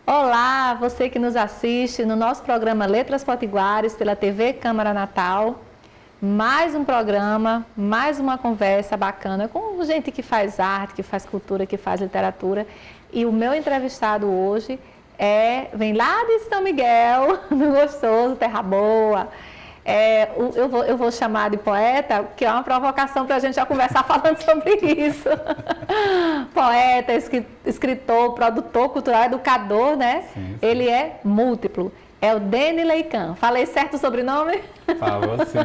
Olá, você que nos assiste no nosso programa Letras Potiguares pela TV Câmara Natal. Mais um programa, mais uma conversa bacana com gente que faz arte, que faz cultura, que faz literatura. E o meu entrevistado hoje vem lá de São Miguel, do Gostoso, Terra Boa. Eu vou chamar de poeta, que é uma provocação para a gente já conversar falando sobre isso. Poeta, escritor, produtor cultural, educador, né? Sim. Ele é múltiplo. Eldene Leican. Falei certo o sobrenome? Falou sim.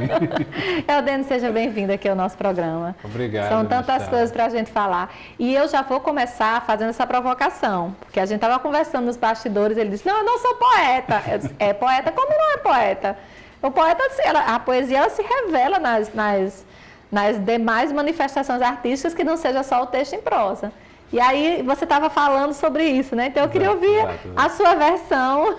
Eldene, seja bem-vindo aqui ao nosso programa. Obrigado. São tantas coisas para a gente falar. E eu já vou começar fazendo essa provocação, porque a gente estava conversando nos bastidores, ele disse, não, eu não sou poeta. Eu disse, é poeta? Como não é poeta? O poeta, a poesia, ela se revela nas demais manifestações artísticas que não seja só o texto em prosa. E aí você estava falando sobre isso, né? Então eu queria ouvir a sua versão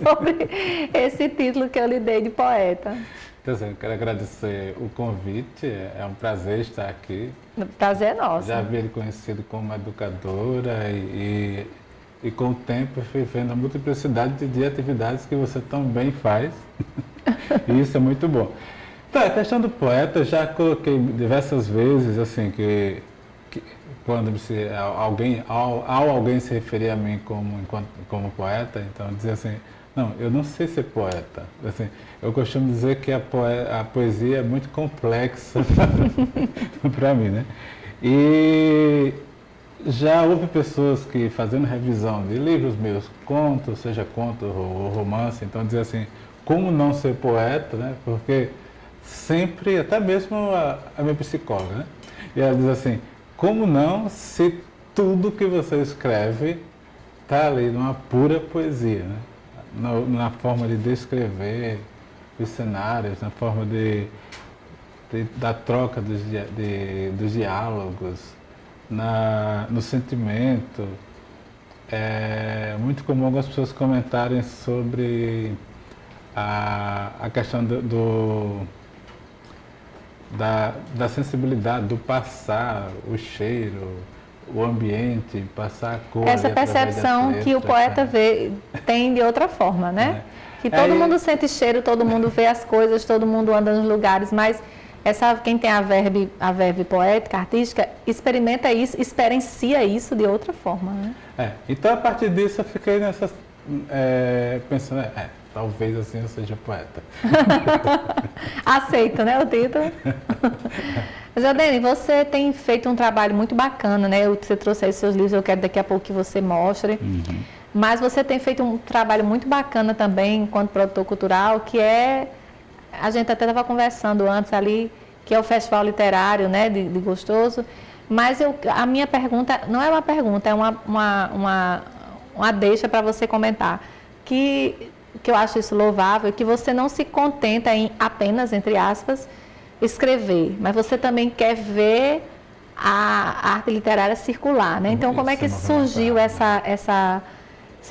sobre esse título que eu lhe dei de poeta. Então, assim, eu quero agradecer o convite, é um prazer estar aqui. O prazer é nosso. Já havia ele conhecido como educadora e com o tempo fui vendo a multiplicidade de atividades que você também faz. E isso é muito bom. Então, a questão do poeta, eu já coloquei diversas vezes, assim, que quando alguém se referir a mim como poeta, então dizer assim, não, eu não sei ser poeta. Assim, eu costumo dizer que a poesia é muito complexa para mim, né? E já houve pessoas que, fazendo revisão de livros meus, contos, seja conto ou romance, então dizer assim, como não ser poeta, né? Porque sempre, até mesmo a minha psicóloga, né? E ela diz assim, como não se tudo que você escreve está ali numa pura poesia, né? Na forma de descrever os cenários, na forma da troca dos diálogos, no sentimento. É muito comum algumas pessoas comentarem sobre a questão da sensibilidade, do passar, o cheiro, o ambiente, passar a cor. Essa percepção que o poeta tem de outra forma, né? Que todo mundo sente cheiro, todo mundo vê as coisas, todo mundo anda nos lugares, mas quem tem a verve poética, artística, experimenta isso, experiencia isso de outra forma, né? Então, a partir disso, eu fiquei pensando, talvez assim eu seja poeta. Aceito, né, o título? Jadene, você tem feito um trabalho muito bacana, né? Você trouxe aí seus livros, eu quero daqui a pouco que você mostre. Uhum. Mas você tem feito um trabalho muito bacana também, enquanto produtor cultural, que a gente até estava conversando antes ali, que é o Festival Literário, né, de Gostoso. Mas a minha pergunta, não é uma pergunta, é uma deixa para você comentar. Que eu acho isso louvável, que você não se contenta em apenas, entre aspas, escrever, mas você também quer ver a arte literária circular, né? Então, como é que surgiu essa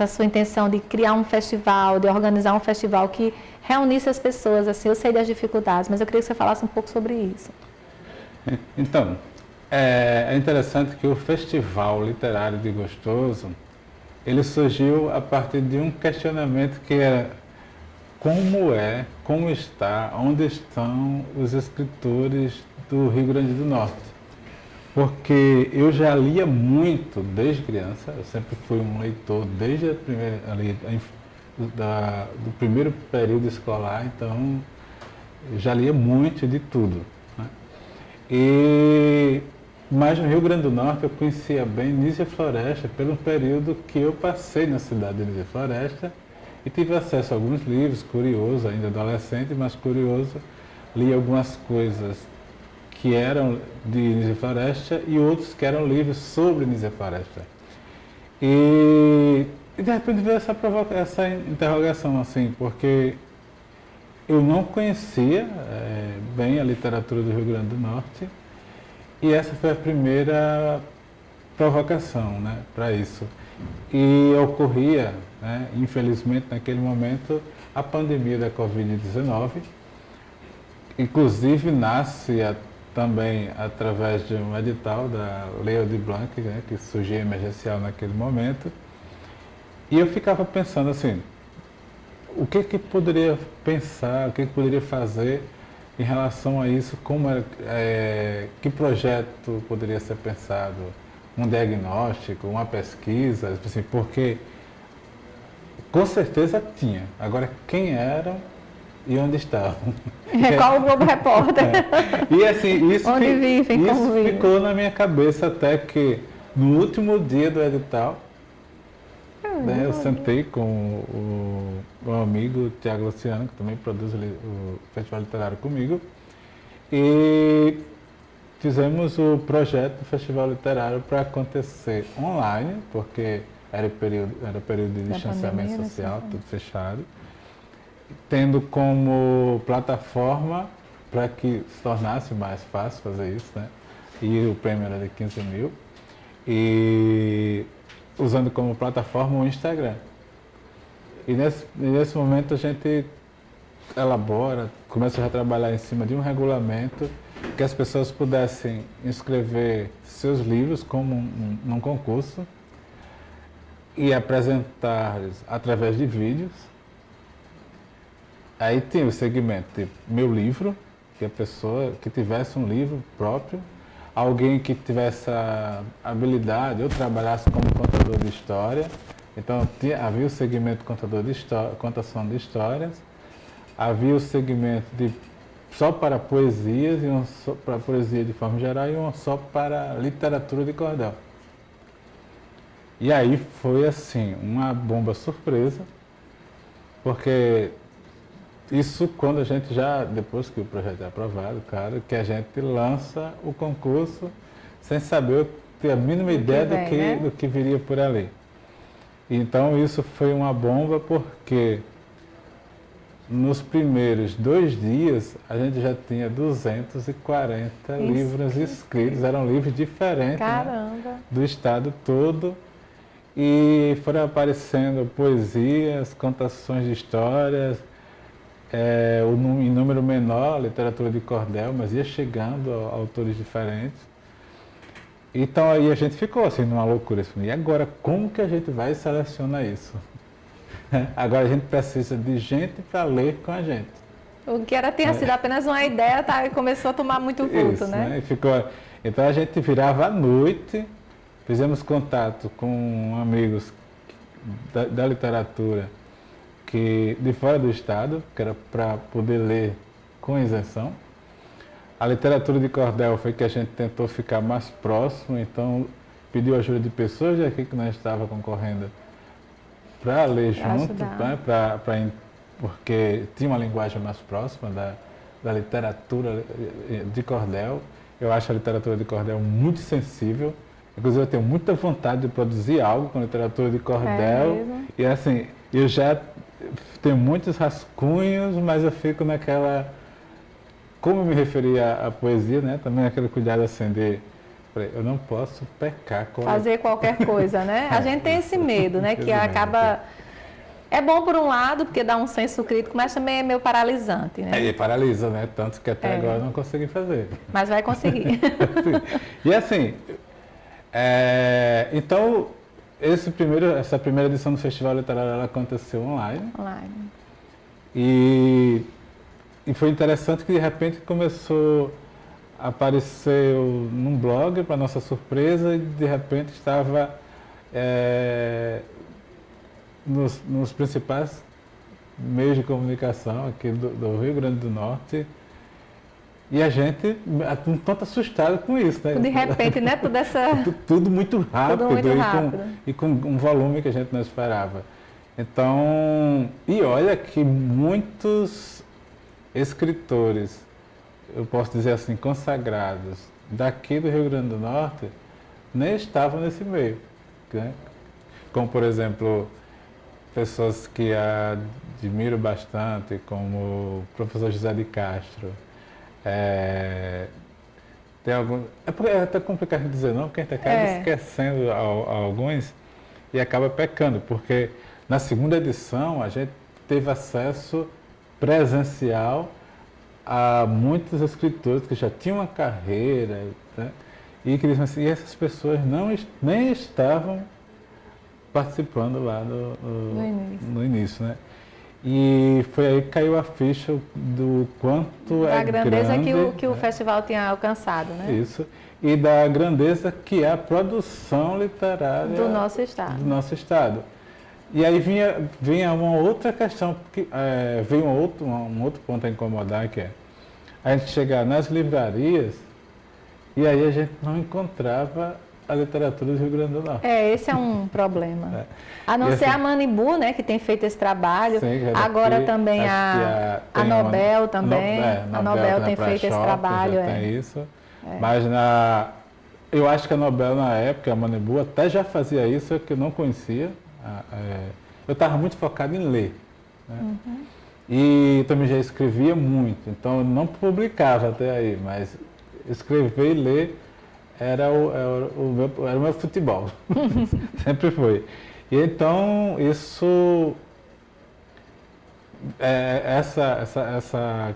sua intenção de criar um festival, de organizar um festival que reunisse as pessoas? Assim, eu sei das dificuldades, mas eu queria que você falasse um pouco sobre isso. Então, é interessante que o Festival Literário de Gostoso, ele surgiu a partir de um questionamento que era como está, onde estão os escritores do Rio Grande do Norte. Porque eu já lia muito desde criança, eu sempre fui um leitor desde do primeiro período escolar, então eu já lia muito de tudo, né? Mas no Rio Grande do Norte eu conhecia bem Nísia Floresta pelo período que eu passei na cidade de Nísia Floresta e tive acesso a alguns livros, curioso, ainda adolescente, mas curioso, li algumas coisas que eram de Nísia Floresta e outros que eram livros sobre Nísia Floresta. E de repente veio essa interrogação, assim, porque eu não conhecia bem a literatura do Rio Grande do Norte. E essa foi a primeira provocação, né, para isso. E ocorria, né, infelizmente, naquele momento, a pandemia da Covid-19. Inclusive, nasce também através de um edital da Lei Aldir Blanc, né, que surgiu emergencial naquele momento. E eu ficava pensando assim, o que que poderia pensar, o que que poderia fazer em relação a isso, como que projeto poderia ser pensado, um diagnóstico, uma pesquisa, assim, porque com certeza tinha. Agora, quem eram e onde estavam? Qual o Globo Repórter? E assim, isso, Onde vivem, como vivem? ficou na minha cabeça até que no último dia do edital, né, eu sentei com o meu amigo Tiago Luciano, que também produz o Festival Literário comigo, e fizemos o projeto do Festival Literário para acontecer online, porque era período de distanciamento pandemia, social, né? tudo fechado, tendo como plataforma para que se tornasse mais fácil fazer isso, né? E o prêmio era de 15 mil. E usando como plataforma o Instagram. E nesse momento a gente começa a trabalhar em cima de um regulamento que as pessoas pudessem inscrever seus livros como num concurso e apresentar-los através de vídeos. Aí tem o segmento de meu livro, que a pessoa que tivesse um livro próprio, alguém que tivesse a habilidade ou trabalhasse como contador de história. Então havia o segmento contador de história, contação de histórias, havia o segmento de só para poesias e um só para poesia de forma geral e um só para literatura de cordel. E aí foi assim, uma bomba surpresa, porque isso quando a gente depois que o projeto é aprovado, claro, que a gente lança o concurso sem saber, ter a mínima ideia do que viria por ali. Então isso foi uma bomba porque nos primeiros 2 dias a gente já tinha 240 livros escritos, eram livros diferentes, né, do estado todo, e foram aparecendo poesias, contações de histórias, em número menor, literatura de cordel, mas ia chegando a autores diferentes. Então aí a gente ficou assim numa loucura, assim, e agora como que a gente vai selecionar isso? Agora a gente precisa de gente para ler com a gente. O que tinha sido apenas uma ideia, começou a tomar muito vulto, né? Então a gente virava à noite, fizemos contato com amigos da literatura de fora do estado, que era para poder ler com isenção. A literatura de cordel foi que a gente tentou ficar mais próximo, então pediu ajuda de pessoas daqui que nós estávamos concorrendo para ler junto, né, porque tinha uma linguagem mais próxima da literatura de cordel. Eu acho a literatura de cordel muito sensível, inclusive eu tenho muita vontade de produzir algo com literatura de cordel, e assim, eu já tenho muitos rascunhos, mas eu fico naquela, como eu me referia à poesia, né, também aquele cuidado assim de, eu não posso pecar com fazer qualquer coisa, né? A gente tem esse medo, né? Que acaba... É bom por um lado, porque dá um senso crítico, mas também é meio paralisante, né? E paralisa, né? Tanto que até agora eu não consegui fazer. Mas vai conseguir. E assim, então, essa primeira edição do Festival Literário ela aconteceu online. E foi interessante que de repente começou... apareceu num blog, para nossa surpresa, e de repente estava nos principais meios de comunicação aqui do Rio Grande do Norte, e a gente um tanto assustado com isso, né? De repente, né? Tudo muito rápido, e com um volume que a gente não esperava. Então, e olha que muitos escritores, eu posso dizer assim, consagrados daqui do Rio Grande do Norte, nem estavam nesse meio, né? Como, por exemplo, pessoas que admiro bastante, como o professor José de Castro. É até complicado dizer não, porque a gente acaba esquecendo alguns e acaba pecando, porque na segunda edição a gente teve acesso presencial a muitos escritores que já tinham uma carreira, né? E que diziam assim, e essas pessoas nem estavam participando lá no início, né? E foi aí que caiu a ficha do quanto da é grandeza grande, que o festival tinha alcançado, né? Isso. E da grandeza que é a produção literária Do nosso estado. E aí vinha uma outra questão, veio um outro ponto a incomodar, que é a gente chegar nas livrarias e aí a gente não encontrava a literatura do Rio Grande do Norte. Esse é um problema. A não ser a Manibu, né, que tem feito esse trabalho. Sim, agora aqui, também a Nobel também. A Nobel tem feito esse trabalho. Tem isso. Mas eu acho que a Nobel na época, a Manibu, até já fazia isso, que eu não conhecia. Eu estava muito focado em ler. Né? Uhum. E também já escrevia muito, então eu não publicava até aí, mas escrever e ler era o meu futebol. Sempre foi. E então isso, essa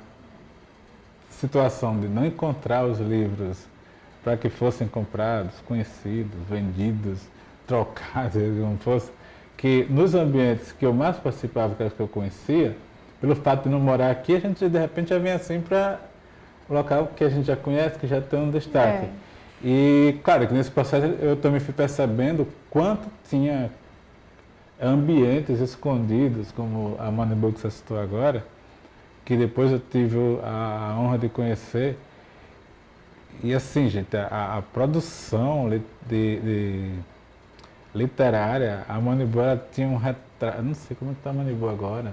situação de não encontrar os livros para que fossem comprados, conhecidos, vendidos, trocados, como fosse, que nos ambientes que eu mais participava, que eu conhecia, pelo fato de não morar aqui, a gente de repente já vem assim para um local que a gente já conhece, que já tem um destaque. E claro que nesse processo eu também fui percebendo quanto tinha ambientes escondidos, como a Manibu que você citou agora, que depois eu tive a honra de conhecer. E assim, gente, a produção de literária, a Manibu tinha um retrato, não sei como está a Manibu agora.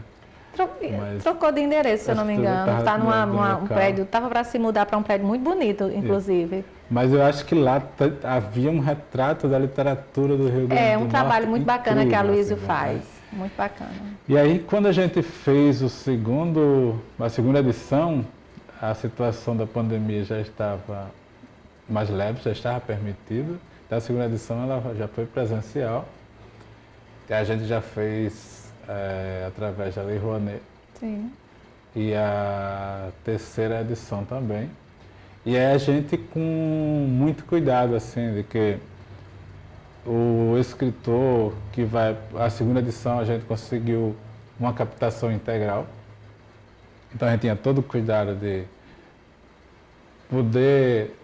Trocou de endereço, se eu não me engano. Está num prédio, estava para se mudar para um prédio muito bonito, inclusive. Mas eu acho que lá havia um retrato da literatura do Rio Grande do Norte. É um trabalho muito bacana incrível, que a Luísio assim, faz. Muito bacana. E aí, quando a gente fez a segunda edição, a situação da pandemia já estava mais leve, já estava permitido. A segunda edição ela já foi presencial. E a gente já fez através da Lei Rouanet. Sim. E a terceira edição também. E aí a gente com muito cuidado, assim, de que o escritor que vai... A segunda edição a gente conseguiu uma captação integral. Então a gente tinha todo o cuidado de poder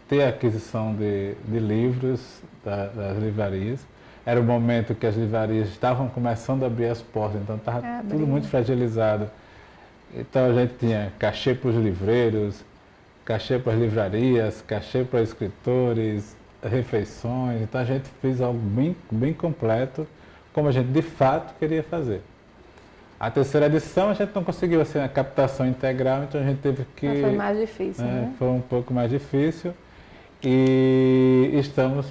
ter a aquisição de livros das livrarias. Era o momento que as livrarias estavam começando a abrir as portas, então estava tudo muito fragilizado. Então a gente tinha cachê para os livreiros, cachê para as livrarias, cachê para escritores, refeições. Então a gente fez algo bem, bem completo, como a gente de fato queria fazer. A terceira edição a gente não conseguiu assim, a captação integral, então a gente teve que... Foi mais difícil, né? Foi um pouco mais difícil. E estamos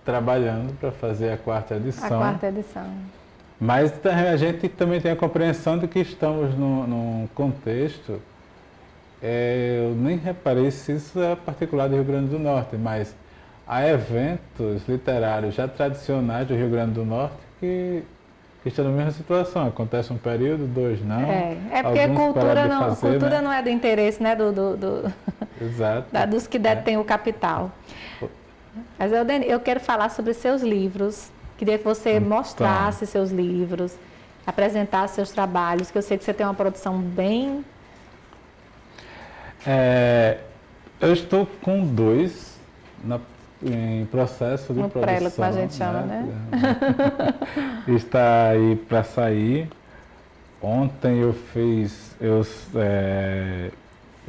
trabalhando para fazer a quarta edição. A quarta edição. Mas a gente também tem a compreensão de que estamos num contexto, eu nem reparei se isso é particular do Rio Grande do Norte, mas há eventos literários já tradicionais do Rio Grande do Norte que estão na mesma situação. Acontece um período, 2 não. Porque a cultura não é do interesse, né? Exato. Dos que detêm o capital. Mas eu quero falar sobre seus livros. Queria que você mostrasse seus livros, apresentasse seus trabalhos, que eu sei que você tem uma produção bem... eu estou com 2 em processo de produção. Prelo, como a gente chama, né? Está aí para sair. Ontem eu fiz... Eu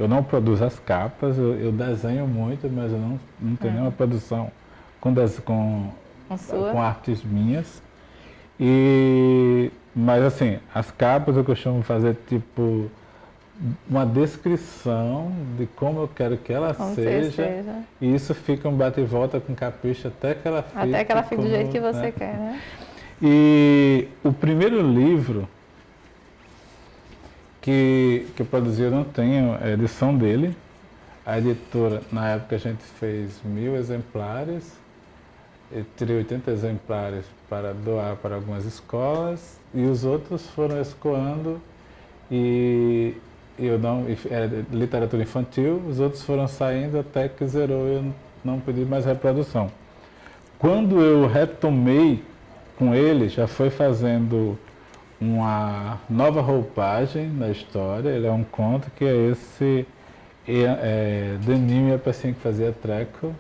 não produzo as capas, eu desenho muito, mas eu não tenho nenhuma produção com artes minhas. Mas assim, as capas eu costumo fazer tipo uma descrição de como eu quero que ela seja. E isso fica um bate e volta com capricho até que ela fique do jeito que você quer, né? E o primeiro livro que eu produzi, eu não tenho a edição dele. A editora, na época, a gente fez 1000 exemplares. Eu tirei 80 exemplares para doar para algumas escolas e os outros foram escoando literatura infantil, os outros foram saindo até que zerou e eu não pedi mais reprodução. Quando eu retomei com ele, já foi fazendo uma nova roupagem na história. Ele é um conto que é esse Deninho e a pecinha que fazia treco.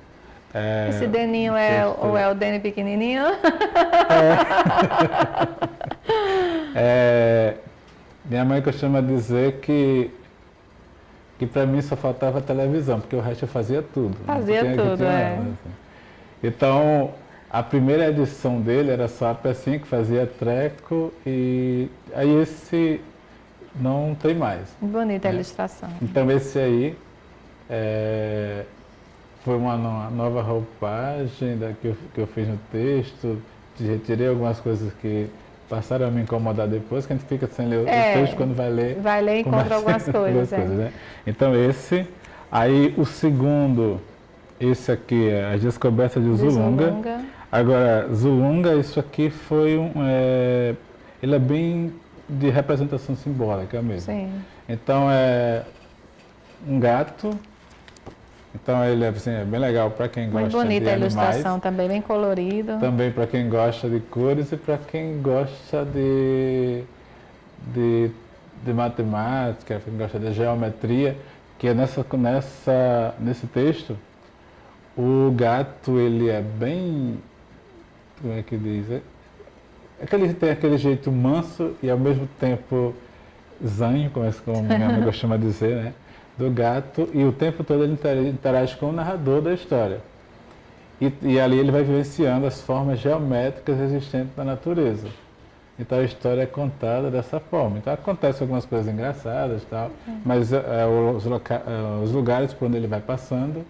Esse Deninho ou é o Deni pequenininho? Minha mãe costuma dizer que para mim só faltava televisão, porque o resto eu fazia tudo. Fazia tudo, ela, assim. Então, a primeira edição dele era só a pecinha que fazia treco, e aí esse não tem mais. Bonita a ilustração. Então esse aí foi uma nova roupagem que eu fiz no texto, retirei algumas coisas que passaram a me incomodar depois, que a gente fica sem ler o texto, quando vai ler... Vai ler e encontra algumas coisas. Né? Então esse, aí o segundo, esse aqui é As Descobertas de Zulunga. Agora, Zulunga, isso aqui foi ele é bem de representação simbólica mesmo. Sim. Então é um gato. Então ele é bem legal para quem gosta de animais. Muito bonita a ilustração também, bem colorido. Também para quem gosta de cores e para quem gosta de matemática, quem gosta de geometria, que é nesse texto, o gato ele é bem, como é que diz? Tem aquele jeito manso e ao mesmo tempo zanho, como minha mãe costuma dizer, né? Do gato, e o tempo todo ele interage com o narrador da história. E ali ele vai vivenciando as formas geométricas existentes na natureza. Então a história é contada dessa forma. Então acontecem algumas coisas engraçadas e tal, mas os lugares por onde ele vai passando,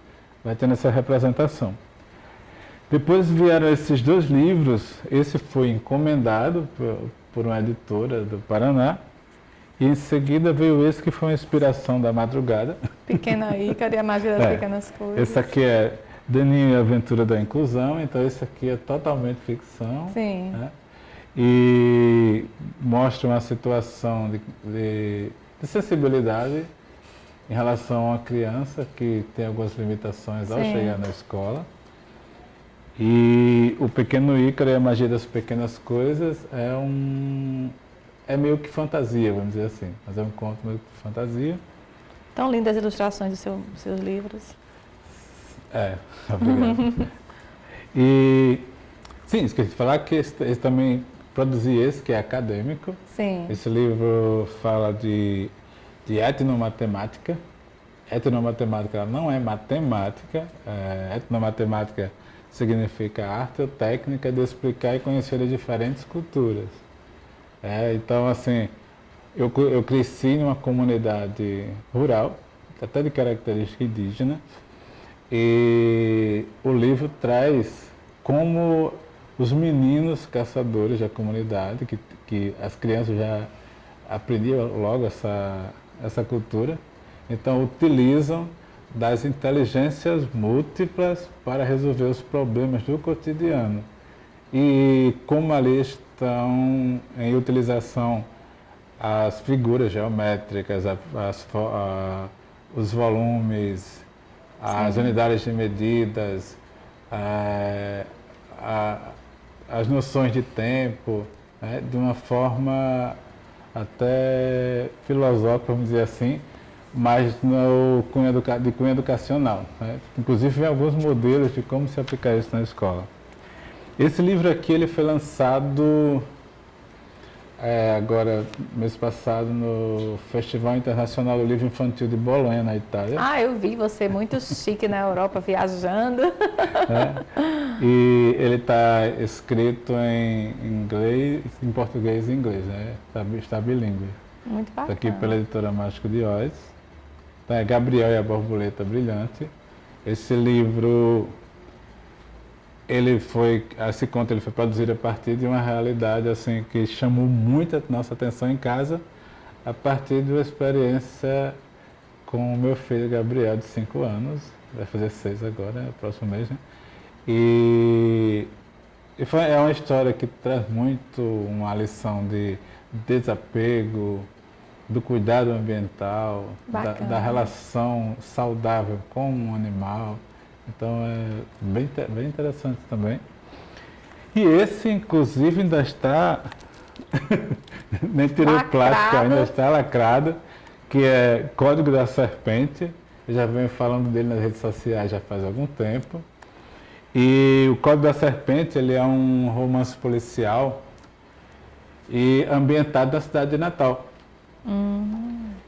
vai tendo essa representação. Depois vieram esses dois livros. Esse foi encomendado por uma editora do Paraná. E em seguida veio esse que foi uma inspiração da madrugada. Pequena Ícaro e a Magia das Pequenas Coisas. Esse aqui é Deninho e a Aventura da Inclusão, então esse aqui é totalmente ficção. Sim. Né? E mostra uma situação de sensibilidade em relação a uma criança que tem algumas limitações ao chegar na escola. E o Pequeno Ícaro e a Magia das Pequenas Coisas é meio que fantasia, vamos dizer assim, mas é um conto meio que fantasia. Tão lindas as ilustrações dos seus livros. Obrigado. E, sim, esqueci de falar que esse também produzi esse, que é acadêmico. Sim. Esse livro fala de etnomatemática. Etnomatemática não é matemática. Etnomatemática significa a arte ou técnica de explicar e conhecer as diferentes culturas. Então, assim, eu cresci numa comunidade rural, até de característica indígena, e o livro traz como os meninos caçadores da comunidade, que as crianças já aprendiam logo essa cultura, então utilizam das inteligências múltiplas para resolver os problemas do cotidiano. E como ali estão em utilização as figuras geométricas, os volumes, as unidades de medidas, as noções de tempo, né, de uma forma até filosófica, vamos dizer assim, mas de cunho educacional. Né? Inclusive, vem alguns modelos de como se aplicar isso na escola. Esse livro aqui ele foi lançado agora, mês passado, no Festival Internacional do Livro Infantil de Bolonha, na Itália. Eu vi você muito chique na Europa, viajando. E ele está escrito em inglês, em português e inglês, né? Está bilíngue. Muito bacana. Está aqui pela editora Mágico de Oz. Tá, Gabriel e a Borboleta Brilhante. Esse livro... esse conto ele foi produzido a partir de uma realidade assim, que chamou muito a nossa atenção em casa, a partir de uma experiência com o meu filho Gabriel, de 5 anos, vai fazer 6 agora, no próximo mês, né? É uma história que traz muito uma lição de desapego, do cuidado ambiental, da relação saudável com o animal. Então é bem interessante também. E esse, inclusive, ainda está, nem tirei o plástico, ainda está lacrado, que é Código da Serpente. Eu já venho falando dele nas redes sociais já faz algum tempo. E o Código da Serpente, ele é um romance policial e ambientado na cidade de Natal.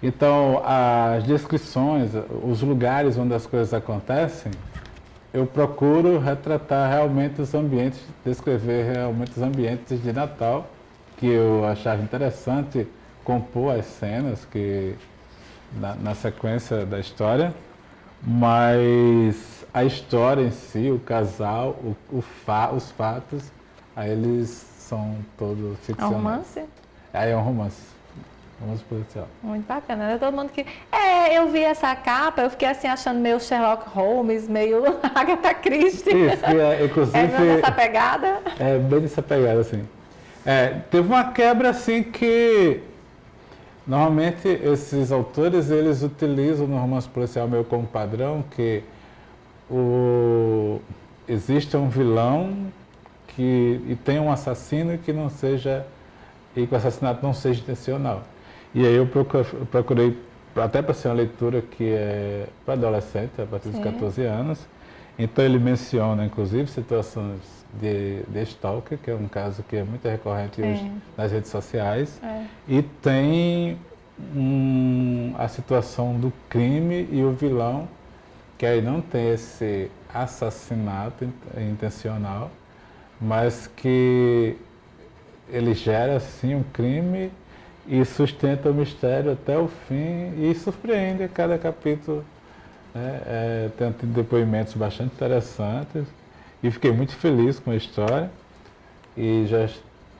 Então, as descrições, os lugares onde as coisas acontecem, eu procuro retratar realmente os ambientes, descrever realmente os ambientes de Natal, que eu achava interessante compor as cenas que na sequência da história, mas a história em si, o casal, os fatos, aí eles são todos ficcionais. É um romance? Aí é um romance. Romance policial. Muito bacana, né? Todo mundo que... eu vi essa capa, eu fiquei assim achando meio Sherlock Holmes, meio Agatha Christie. Isso, inclusive... É mesmo essa pegada? É, bem dessa pegada, assim. Teve uma quebra, assim, que... Normalmente, esses autores, eles utilizam no romance policial meio como padrão que existe um vilão e tem um assassino que não seja... e que o assassinato não seja intencional. E aí eu procurei, até para ser uma leitura que é para adolescente, a partir dos 14 anos. Então ele menciona, inclusive, situações de stalker, que é um caso que é muito recorrente hoje nas redes sociais. E tem a situação do crime e o vilão, que aí não tem esse assassinato intencional, mas que ele gera, sim, um crime e sustenta o mistério até o fim e surpreende a cada capítulo. Tem depoimentos bastante interessantes e fiquei muito feliz com a história. E já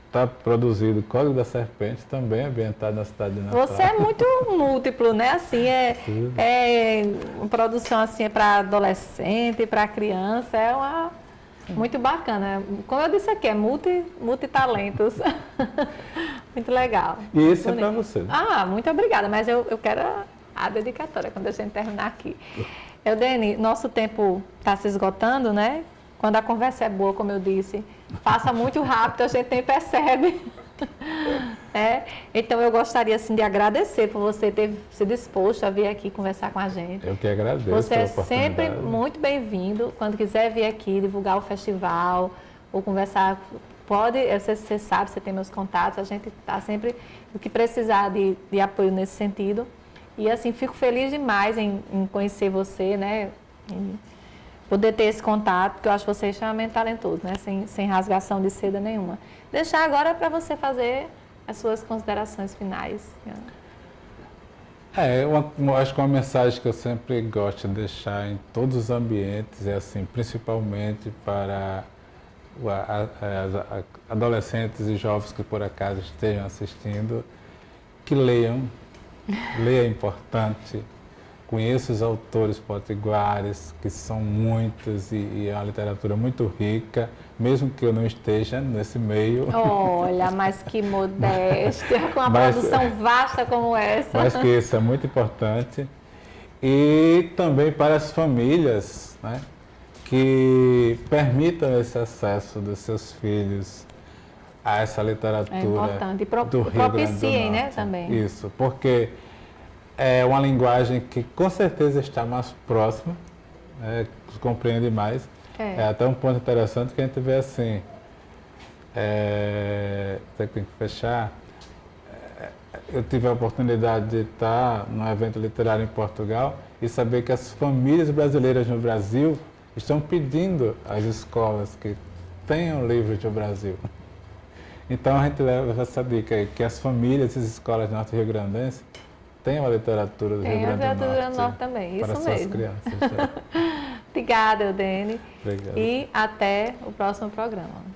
está produzido Código da Serpente, também ambientado na cidade de Natal. Você é muito múltiplo, né? Assim, uma produção assim, para adolescente, para criança, muito bacana. Como eu disse aqui, é multitalentos. Muito legal. E esse é para você. Muito obrigada, mas eu quero a dedicatória quando a gente terminar aqui. Eudene, nosso tempo está se esgotando, né? Quando a conversa é boa, como eu disse, passa muito rápido, a gente nem percebe. Então eu gostaria assim, de agradecer por você ter se disposto a vir aqui conversar com a gente. Eu que agradeço. Você é sempre muito bem-vindo. Quando quiser vir aqui divulgar o festival ou conversar, você sabe, você tem meus contatos, a gente está sempre, o que precisar de apoio nesse sentido. E assim, fico feliz demais em conhecer você, né? Em poder ter esse contato, porque eu acho você extremamente talentoso, né? Sem rasgação de seda nenhuma. Deixar agora para você fazer as suas considerações finais. Eu acho que uma mensagem que eu sempre gosto de deixar em todos os ambientes é assim, principalmente para adolescentes e jovens que por acaso estejam assistindo, que leiam. Ler é importante. Conheço os autores potiguares, que são muitos e é uma literatura muito rica, mesmo que eu não esteja nesse meio. Olha, mas que modéstia, com uma produção vasta como essa. Mas que isso é muito importante. E também para as famílias, né, que permitam esse acesso dos seus filhos a essa literatura. É importante. E propiciem, né, também. Isso, porque é uma linguagem que com certeza está mais próxima, compreende mais. É até um ponto interessante que a gente vê assim, tem que fechar. Eu tive a oportunidade de estar num evento literário em Portugal e saber que as famílias brasileiras no Brasil estão pedindo às escolas que tenham livros do Brasil. Então a gente leva essa dica aí, que as famílias e as escolas norte-rio-grandenses tenham a literatura do Rio Grande do Norte. Tem a literatura do Norte também, para isso suas mesmo. Crianças. Obrigada, Eudene. Obrigado. E até o próximo programa.